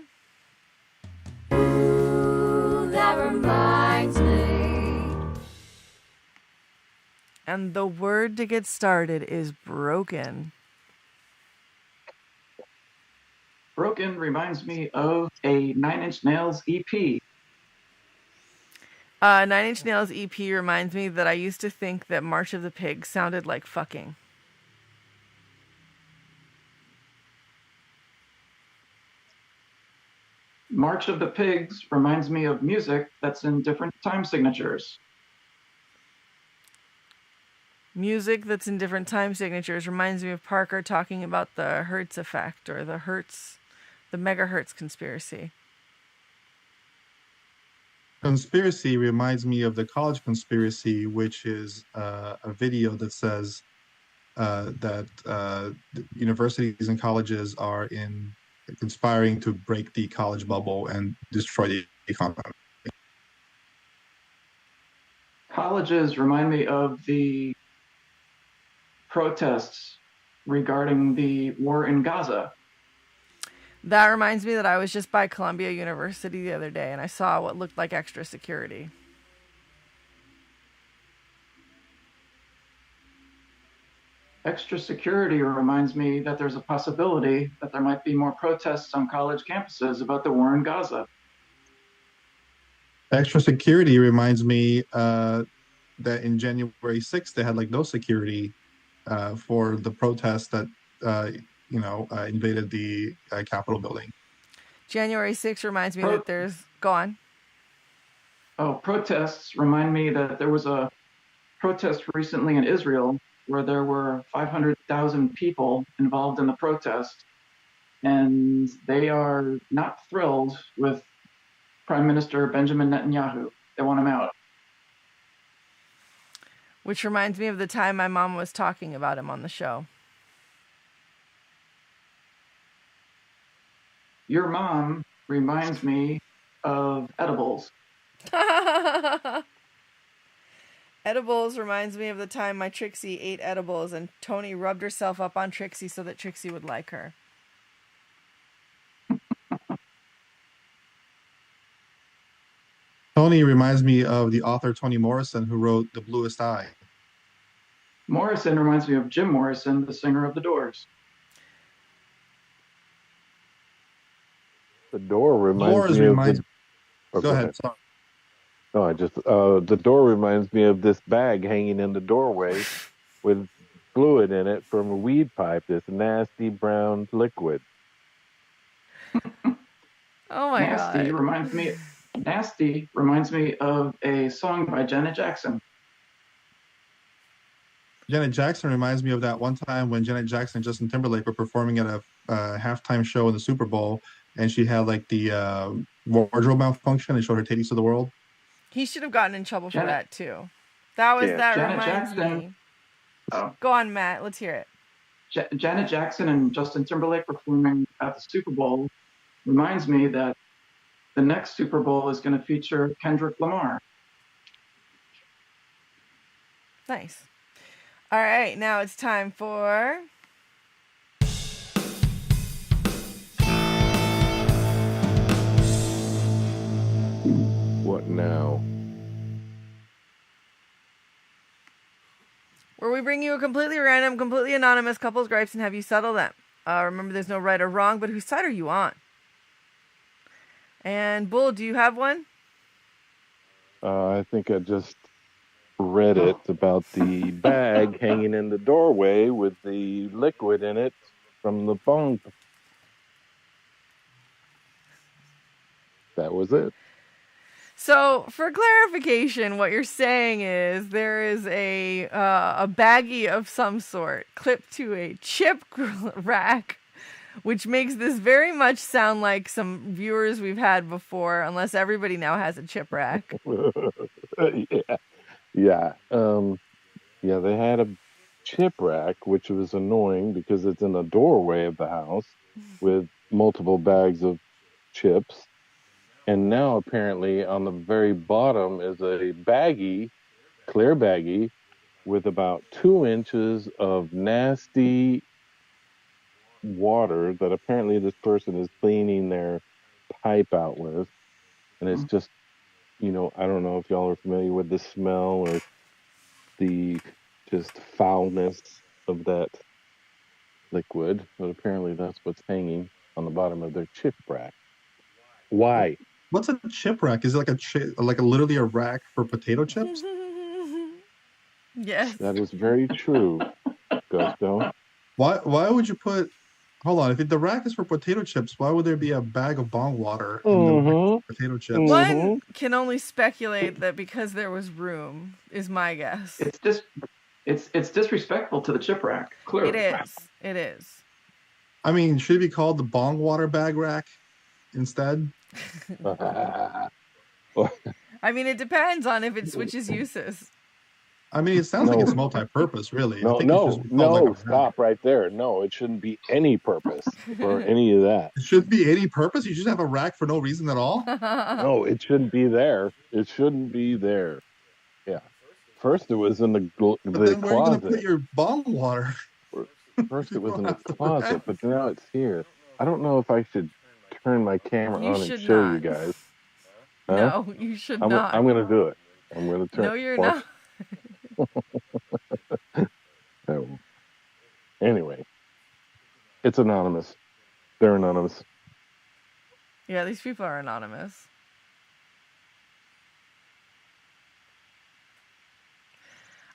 Speaker 5: Ooh, that reminds me.
Speaker 1: And the word to get started is broken.
Speaker 2: Broken reminds me of a Nine Inch Nails EP.
Speaker 1: Nine Inch Nails EP reminds me that I used to think that March of the Pigs sounded like fucking.
Speaker 2: March of the Pigs reminds me of music that's in different time signatures.
Speaker 1: Music that's in different time signatures reminds me of Parker talking about the Hertz effect or the megahertz conspiracy.
Speaker 4: Conspiracy reminds me of the college conspiracy, which is a video that says that universities and colleges are conspiring to break the college bubble and destroy the economy.
Speaker 2: Colleges remind me of the protests regarding the war in Gaza.
Speaker 1: That reminds me that I was just by Columbia University the other day and I saw what looked like extra security.
Speaker 2: Extra security reminds me that there's a possibility that there might be more protests on college campuses about the war in Gaza.
Speaker 4: Extra security reminds me that in January 6th, they had like no security for the protests that, invaded the Capitol building.
Speaker 1: January 6th reminds me that there's... Go on.
Speaker 2: Oh, protests remind me that there was a protest recently in Israel where there were 500,000 people involved in the protest, and they are not thrilled with Prime Minister Benjamin Netanyahu. They want him out.
Speaker 1: Which reminds me of the time my mom was talking about him on the show.
Speaker 2: Your mom reminds me of edibles.
Speaker 1: Edibles reminds me of the time my Trixie ate edibles and Tony rubbed herself up on Trixie so that Trixie would like her.
Speaker 4: Tony reminds me of the author Toni Morrison, who wrote The Bluest Eye.
Speaker 2: Morrison reminds me of Jim Morrison, the singer of The Doors.
Speaker 6: The door reminds
Speaker 4: Doors
Speaker 6: me
Speaker 4: reminds.
Speaker 6: of the.
Speaker 4: Go ahead. Sorry.
Speaker 6: No, I just the door reminds me of this bag hanging in the doorway with fluid in it from a weed pipe. This nasty brown liquid.
Speaker 1: Oh my
Speaker 2: Nasty
Speaker 1: god.
Speaker 2: Nasty reminds me of a song by Janet Jackson.
Speaker 4: Janet Jackson reminds me of that one time when Janet Jackson and Justin Timberlake were performing at a halftime show in the Super Bowl, and she had like the wardrobe malfunction and showed her titties to the world.
Speaker 1: He should have gotten in trouble for that too. That
Speaker 2: Janet
Speaker 1: reminds
Speaker 2: Jackson.
Speaker 1: me.
Speaker 2: Oh.
Speaker 1: Go on, Matt. Let's hear it.
Speaker 2: Janet Jackson and Justin Timberlake performing at the Super Bowl reminds me that the next Super Bowl is going to feature Kendrick Lamar.
Speaker 1: Nice. All right, now it's time for...
Speaker 6: What now?
Speaker 1: where we bring you a completely random, completely anonymous couple's gripes and have you settle them. Remember, there's no right or wrong, but whose side are you on? And Bull, do you have one?
Speaker 6: I think I just read it about the bag hanging in the doorway with the liquid in it from the bong. That was it.
Speaker 1: So, for clarification, what you're saying is there is a baggie of some sort clipped to a chip rack, which makes this very much sound like some viewers we've had before, unless everybody now has a chip rack.
Speaker 6: Yeah. They had a chip rack, which was annoying because it's in the doorway of the house with multiple bags of chips. And now apparently on the very bottom is a baggie, clear baggie, with about 2 inches of nasty water that apparently this person is cleaning their pipe out with. And it's just, I don't know if y'all are familiar with the smell or the just foulness of that liquid, but apparently that's what's hanging on the bottom of their chip rack. Why?
Speaker 4: What's a chip rack? Is it like literally a rack for potato chips?
Speaker 1: Yes.
Speaker 6: That is very true, Augusto.
Speaker 4: Why would you put? Hold on. If the rack is for potato chips, why would there be a bag of bong water in the rack for potato chips?
Speaker 1: One can only speculate that because there was room, is my guess.
Speaker 2: It's disrespectful to the chip rack. Clearly,
Speaker 1: It is.
Speaker 4: I mean, should it be called the bong water bag rack instead?
Speaker 1: I mean, it depends on if it switches uses.
Speaker 4: I mean, it sounds like it's multi-purpose, really.
Speaker 6: No, stop right there. No, it shouldn't be any purpose for any of that.
Speaker 4: It shouldn't be any purpose? You just have a rack for no reason at all?
Speaker 6: No, it shouldn't be there. It shouldn't be there. Yeah. First it was in the closet.
Speaker 4: Where are you going to put your bong water?
Speaker 6: First it was in the closet, but now it's here. I don't know if I should turn my camera on and show you guys. Huh?
Speaker 1: No, you should not.
Speaker 6: I'm going to do it. I'm going to turn.
Speaker 1: No, you're not.
Speaker 6: No. Anyway, it's anonymous. They're anonymous.
Speaker 1: Yeah, these people are anonymous.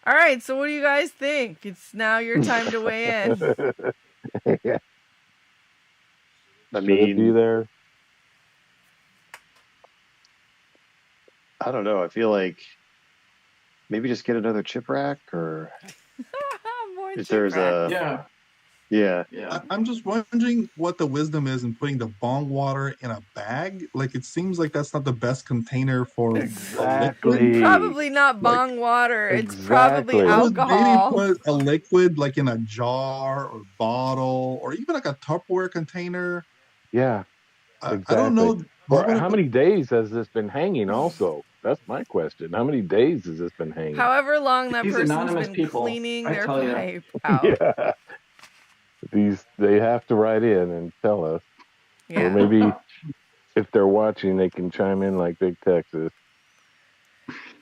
Speaker 1: All right, so what do you guys think? It's now your time to weigh in.
Speaker 6: Yeah.
Speaker 3: I
Speaker 6: Should it be there?
Speaker 3: I don't know. I feel like maybe just get another chip rack, or
Speaker 1: More
Speaker 3: if
Speaker 1: chip
Speaker 3: there's
Speaker 1: rack.
Speaker 3: yeah.
Speaker 4: I'm just wondering what the wisdom is in putting the bong water in a bag. Like, it seems like that's not the best container for
Speaker 6: Exactly.
Speaker 1: Probably not bong water. It's probably
Speaker 6: Exactly.
Speaker 4: I would
Speaker 1: alcohol.
Speaker 4: maybe put a liquid like in a jar or bottle or even like a Tupperware container.
Speaker 6: Yeah.
Speaker 4: I don't know. What would
Speaker 6: how many days has this been hanging? Also, that's my question. How many days has this been hanging?
Speaker 1: However long that
Speaker 2: These
Speaker 1: person's
Speaker 2: anonymous
Speaker 1: been
Speaker 2: people,
Speaker 1: cleaning
Speaker 2: I
Speaker 1: their
Speaker 2: tell ya.
Speaker 1: pipe out.
Speaker 6: Yeah, they have to write in and tell us, or
Speaker 1: Yeah.
Speaker 6: maybe if they're watching, they can chime in like Big Texas.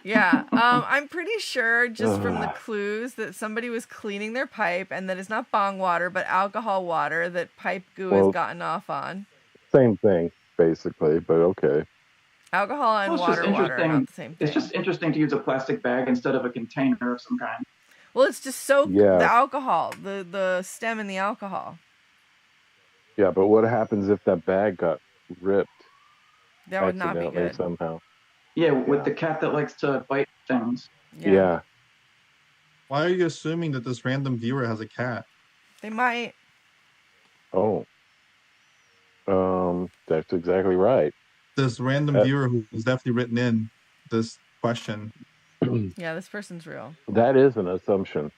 Speaker 1: Yeah. I'm pretty sure just from the clues that somebody was cleaning their pipe and that it's not bong water, but alcohol water that pipe goo has
Speaker 6: Well-
Speaker 1: gotten off on.
Speaker 6: Same thing, basically, but okay.
Speaker 1: Alcohol and
Speaker 2: Well, it's just
Speaker 1: water are
Speaker 2: interesting.
Speaker 1: not the same thing.
Speaker 2: It's just interesting to use a plastic bag instead of a container of some kind.
Speaker 1: Well, it's just soak
Speaker 6: Yeah.
Speaker 1: the alcohol, the stem in the alcohol.
Speaker 6: Yeah, but what happens if that bag got ripped
Speaker 1: That would not be
Speaker 6: accidentally
Speaker 1: good.
Speaker 6: somehow?
Speaker 2: Yeah, with
Speaker 6: Yeah.
Speaker 2: the cat that likes to bite things.
Speaker 6: Yeah.
Speaker 4: Why are you assuming that this random viewer has a cat?
Speaker 1: They might.
Speaker 6: Oh. That's exactly right.
Speaker 4: This random viewer who's definitely written in this question.
Speaker 1: Yeah, this person's real.
Speaker 6: That is an assumption.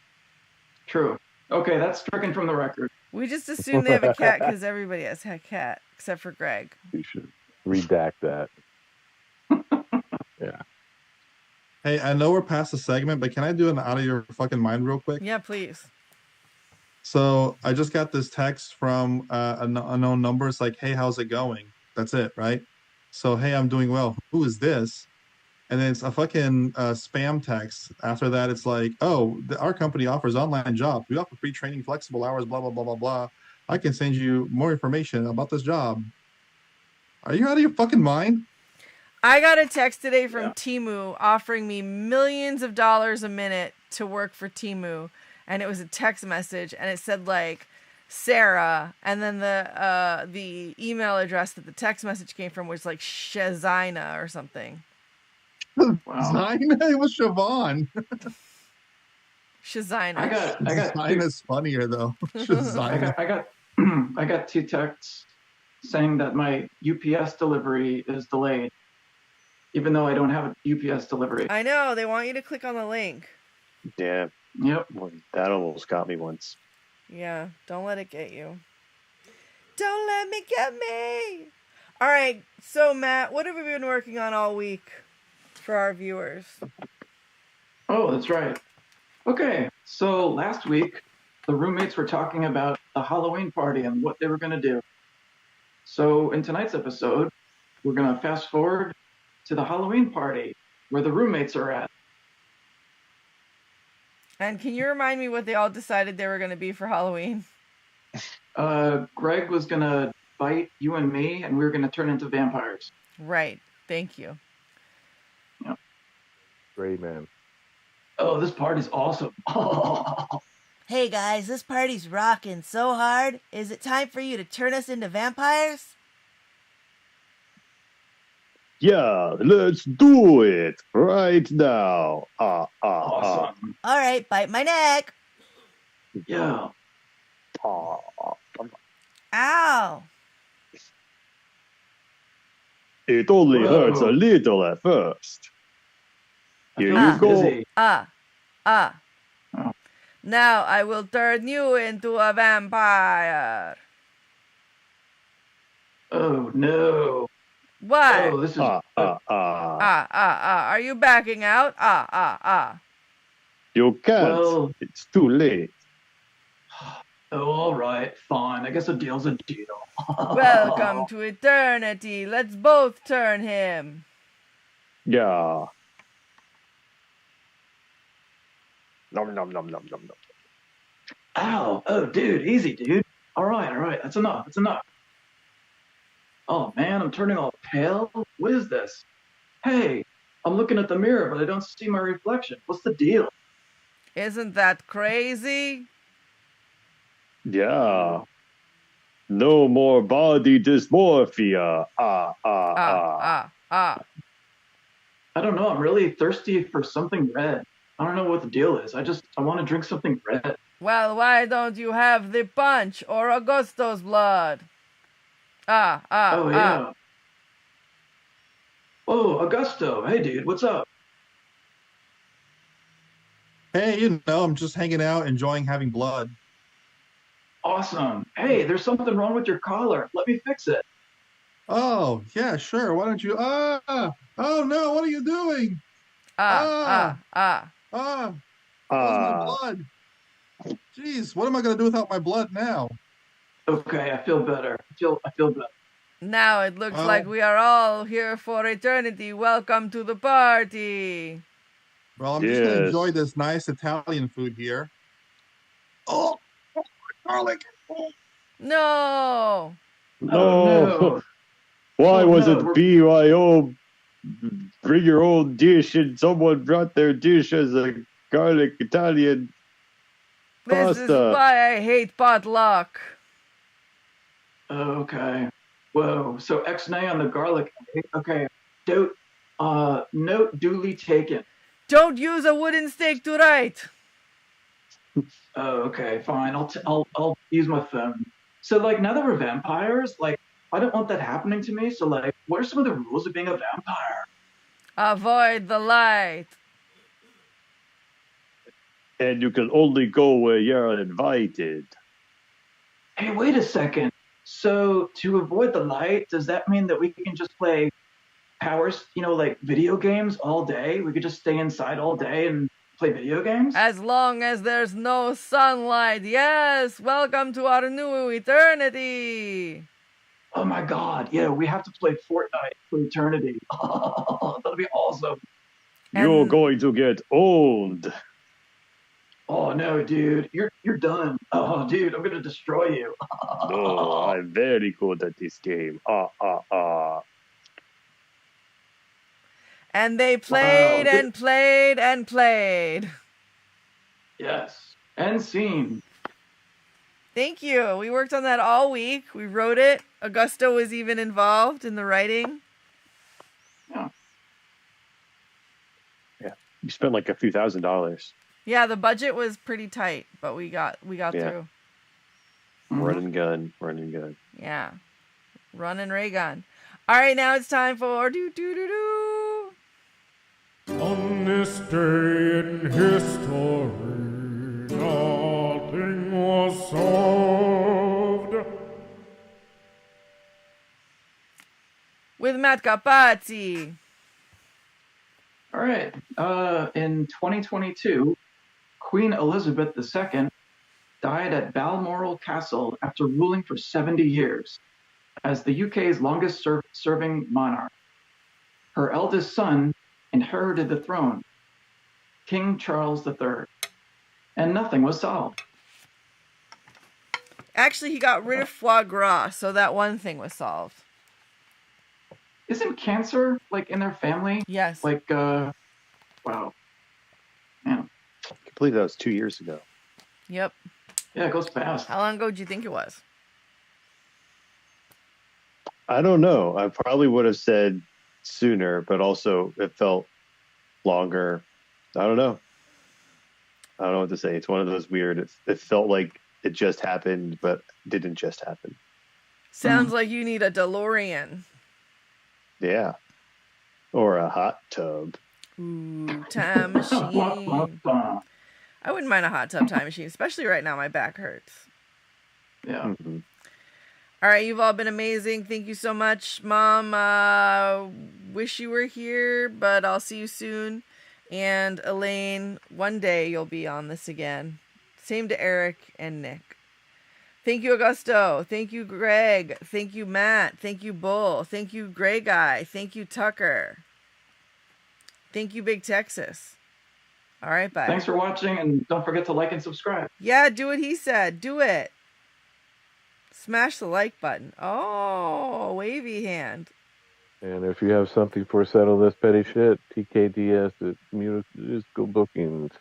Speaker 2: True. Okay, that's stricken from the record.
Speaker 1: We just assume they have a cat because everybody has a cat except for Greg.
Speaker 6: You should redact that. Yeah.
Speaker 4: Hey, I know we're past the segment, but can I do an out of your fucking mind real quick?
Speaker 1: Yeah, please.
Speaker 4: So I just got this text from an unknown number. It's like, hey, how's it going? That's it, right? So, hey, I'm doing well. Who is this? And then it's a fucking spam text. After that, it's like, oh, our company offers online jobs. We offer free training, flexible hours, blah, blah, blah, blah, blah. I can send you more information about this job. Are you out of your fucking mind?
Speaker 1: I got a text today from Temu offering me millions of dollars a minute to work for Temu. And it was a text message, and it said like Sarah, and then the email address that the text message came from was like Shazina or something.
Speaker 2: Wow.
Speaker 4: Zina? It was Siobhan.
Speaker 1: Shazina.
Speaker 2: I got
Speaker 4: Zina's funnier though. Shazina.
Speaker 2: I got 2 texts saying that my UPS delivery is delayed, even though I don't have a UPS delivery.
Speaker 1: I know, they want you to click on the link.
Speaker 3: Yeah,
Speaker 2: Yep.
Speaker 3: well, that almost got me once.
Speaker 1: Yeah, don't let it get you. Don't let me get me. All right, so Matt, what have we been working on all week for our viewers?
Speaker 2: Oh, that's right. Okay, so last week, the roommates were talking about the Halloween party and what they were going to do. So in tonight's episode, we're going to fast forward to the Halloween party where the roommates are at.
Speaker 1: And can you remind me what they all decided they were going to be for Halloween?
Speaker 2: Greg was going to bite you and me, and we were going to turn into vampires.
Speaker 1: Right, thank you.
Speaker 6: Great, man.
Speaker 2: Oh, this party's awesome.
Speaker 7: Hey guys, this party's rocking so hard. Is it time for you to turn us into vampires?
Speaker 3: Yeah, let's do it right now.
Speaker 2: Awesome.
Speaker 7: All right, bite my neck.
Speaker 2: Yeah.
Speaker 7: Ow.
Speaker 3: It only
Speaker 2: Whoa.
Speaker 3: hurts a little at first.
Speaker 2: I
Speaker 3: Here
Speaker 2: feel
Speaker 3: you
Speaker 2: like
Speaker 3: go.
Speaker 2: dizzy.
Speaker 1: Oh.
Speaker 2: Oh.
Speaker 1: Now I will turn you into a vampire.
Speaker 2: Oh, no.
Speaker 1: What?
Speaker 2: Oh, this is...
Speaker 1: Are you backing out?
Speaker 3: You can't.
Speaker 2: Well-
Speaker 3: It's too late.
Speaker 2: Oh, all right, fine. I guess a deal's a deal.
Speaker 1: Welcome to eternity. Let's both turn him.
Speaker 3: Yeah. Nom nom nom nom nom nom.
Speaker 2: Ow. Oh, dude, easy, dude. All right. That's enough. Oh, man, I'm turning all pale. What is this? Hey, I'm looking at the mirror, but I don't see my reflection. What's the deal?
Speaker 1: Isn't that crazy?
Speaker 3: Yeah. No more body dysmorphia.
Speaker 2: I don't know. I'm really thirsty for something red. I don't know what the deal is. I want to drink something red.
Speaker 1: Well, why don't you have the punch or Augusto's blood?
Speaker 2: Oh, yeah. Oh, Augusto. Hey, dude, what's up?
Speaker 4: Hey, I'm just hanging out, enjoying having blood.
Speaker 2: Awesome. Hey, there's something wrong with your collar. Let me fix it.
Speaker 4: Oh, yeah, sure. Why don't you? Oh no, what are you doing?
Speaker 1: Ah,
Speaker 4: Ah,
Speaker 1: ah, ah.
Speaker 4: ah, that was my
Speaker 3: Ah,
Speaker 4: blood. Jeez, what am I gonna do without my blood now?
Speaker 2: Okay, I feel better. I feel better.
Speaker 1: Now it looks like
Speaker 4: Oh,
Speaker 1: we are all here for eternity. Welcome to the party.
Speaker 4: well, I'm just gonna enjoy
Speaker 3: yes.
Speaker 4: this nice Italian food here. Oh, garlic. Oh,
Speaker 1: No.
Speaker 2: Oh
Speaker 3: No.
Speaker 2: no.
Speaker 3: Why
Speaker 2: Oh
Speaker 3: was
Speaker 2: no.
Speaker 3: it BYO bring your own dish and someone brought their dish as a garlic Italian
Speaker 1: This is
Speaker 3: pasta?
Speaker 1: why I hate potluck.
Speaker 2: Okay. Whoa. So X-nay on the garlic. Okay. Note, note duly taken.
Speaker 1: Don't use a wooden stake to write.
Speaker 2: Oh, okay, fine. I'll use my phone. So like now that we're vampires, like I don't want that happening to me. So like, what are some of the rules of being a vampire?
Speaker 1: Avoid the light.
Speaker 3: And you can only go where you're invited.
Speaker 2: Hey, wait a second. So to avoid the light, does that mean that we can just play powers, like video games all day? We could just stay inside all day and play video games?
Speaker 1: As long as there's no sunlight. Yes, welcome to our new eternity.
Speaker 2: Oh my God. Yeah, we have to play Fortnite for eternity. That'll be awesome.
Speaker 3: You're
Speaker 1: And
Speaker 3: going to get old.
Speaker 2: Oh no, dude, you're done. Oh, dude, I'm gonna destroy you.
Speaker 3: No, I'm very good at this game. Ah, ah, ah.
Speaker 1: and they played
Speaker 2: Wow.
Speaker 1: and played and played.
Speaker 2: Yes. End scene.
Speaker 1: Thank you. We worked on that all week. We wrote it. Augusto was even involved in the writing.
Speaker 2: Yeah.
Speaker 3: Yeah, you spent like a few $1,000s.
Speaker 1: Yeah, the budget was pretty tight, but we got
Speaker 3: Yeah.
Speaker 1: through.
Speaker 2: Mhm.
Speaker 3: Run and gun.
Speaker 1: Yeah. Run and ray gun. All right, now it's time for do do do do.
Speaker 8: On this day in history, nothing was solved.
Speaker 1: With Matt Capazzi.
Speaker 2: All right. In 2022, Queen Elizabeth II died at Balmoral Castle after ruling for 70 years as the UK's longest serving monarch. Her eldest son inherited the throne, King Charles III, and nothing was solved.
Speaker 1: Actually, he got rid of foie gras, so that one thing was solved.
Speaker 2: Isn't cancer like in their family?
Speaker 1: Yes.
Speaker 2: Like, wow. Man,
Speaker 3: I believe that was 2 years ago.
Speaker 1: Yep.
Speaker 2: yeah, it goes fast.
Speaker 1: How long ago do you think it was?
Speaker 3: I don't know. I probably would have said sooner, but also it felt longer. I don't know. I don't know what to say. It's one of those weird. It felt like it just happened, but didn't just happen.
Speaker 1: Sounds like you need a DeLorean.
Speaker 3: Yeah. Or a hot tub.
Speaker 1: Ooh, time machine. I wouldn't mind a hot tub time machine, especially right now. My back hurts.
Speaker 2: Yeah.
Speaker 3: Mhm.
Speaker 1: All right, you've all been amazing. Thank you so much, Mom. Wish you were here, but I'll see you soon. And Elaine, one day you'll be on this again. Same to Eric and Nick. Thank you, Augusto. Thank you, Greg. Thank you, Matt. Thank you, Bull. Thank you, Gray Guy. Thank you, Tucker. Thank you, Big Texas. All right, bye.
Speaker 2: Thanks for watching, and don't forget to like and subscribe.
Speaker 1: Yeah, do what he said. Do it. Smash the like button. Oh, wavy hand.
Speaker 6: And if you have something for Settle This Petty Shit, TKDS at Musical Bookings.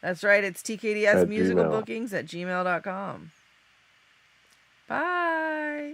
Speaker 1: That's right. It's TKDS
Speaker 6: At
Speaker 1: Musical
Speaker 6: Gmail.
Speaker 1: Bookings at gmail.com. Bye.